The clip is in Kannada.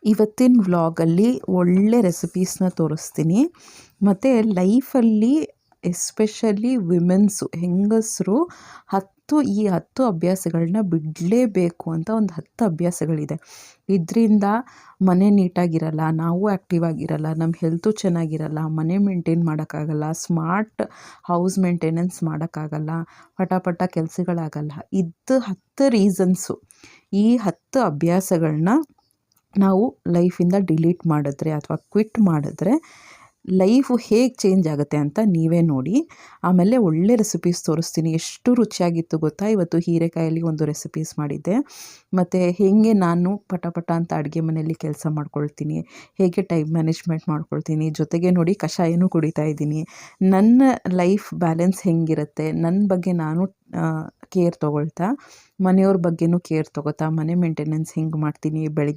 ಇವತ್ತಿನ ವ್ಲಾಗಲ್ಲಿ ಒಳ್ಳೆ ರೆಸಿಪೀಸ್ನ ತೋರಿಸ್ತೀನಿ. ಮತ್ತು ಲೈಫಲ್ಲಿ ಎಸ್ಪೆಷಲಿ ವಿಮೆನ್ಸು ಹೆಂಗಸರು ಈ 10 ಅಭ್ಯಾಸಗಳನ್ನ ಬಿಡಲೇಬೇಕು ಅಂತ ಒಂದು 10 ಅಭ್ಯಾಸಗಳಿದೆ. ಇದರಿಂದ ಮನೆ ನೀಟಾಗಿರಲ್ಲ, ನಾವು ಆ್ಯಕ್ಟಿವ್ ಆಗಿರಲ್ಲ, ನಮ್ಮ ಹೆಲ್ತು ಚೆನ್ನಾಗಿರಲ್ಲ, ಮನೆ ಮೇಂಟೈನ್ ಮಾಡೋಕ್ಕಾಗಲ್ಲ, ಸ್ಮಾರ್ಟ್ ಹೌಸ್ ಮೇಂಟೆನೆನ್ಸ್ ಮಾಡೋಕ್ಕಾಗಲ್ಲ, ಪಟ ಕೆಲಸಗಳಾಗಲ್ಲ. ಇದು 10 ರೀಸನ್ಸು. ಈ 10 ಅಭ್ಯಾಸಗಳನ್ನ ನಾವು ಲೈಫಿಂದ ಡಿಲೀಟ್ ಮಾಡಿದ್ರೆ ಅಥವಾ ಕ್ವಿಟ್ ಮಾಡಿದ್ರೆ ಲೈಫು ಹೇಗೆ ಚೇಂಜ್ ಆಗುತ್ತೆ ಅಂತ ನೀವೇ ನೋಡಿ. ಆಮೇಲೆ ಒಳ್ಳೆ ರೆಸಿಪೀಸ್ ತೋರಿಸ್ತೀನಿ. ಎಷ್ಟು ರುಚಿಯಾಗಿತ್ತು ಗೊತ್ತಾ? ಇವತ್ತು ಹೀರೆಕಾಯಲ್ಲಿ ಒಂದು ರೆಸಿಪೀಸ್ ಮಾಡಿದ್ದೆ. ಮತ್ತು ಹೇಗೆ ನಾನು ಪಟ ಅಂತ ಅಡುಗೆ ಮನೆಯಲ್ಲಿ ಕೆಲಸ ಮಾಡ್ಕೊಳ್ತೀನಿ, ಹೇಗೆ ಟೈಮ್ ಮ್ಯಾನೇಜ್ಮೆಂಟ್ ಮಾಡ್ಕೊಳ್ತೀನಿ, ಜೊತೆಗೆ ನೋಡಿ ಕಷಾಯನೂ ಕುಡಿತಾ ಇದ್ದೀನಿ. ನನ್ನ ಲೈಫ್ ಬ್ಯಾಲೆನ್ಸ್ ಹೆಂಗಿರುತ್ತೆ, ನನ್ನ ಬಗ್ಗೆ ನಾನು ಕೇರ್ ತೊಗೊಳ್ತಾ, ಮನೆಯವ್ರ ಬಗ್ಗೆನೂ ಕೇರ್ ತೊಗೋತಾ, ಮನೆ ಮೇಂಟೆನೆನ್ಸ್ ಹೆಂಗೆ ಮಾಡ್ತೀನಿ, ಬೆಳಗ್ಗೆ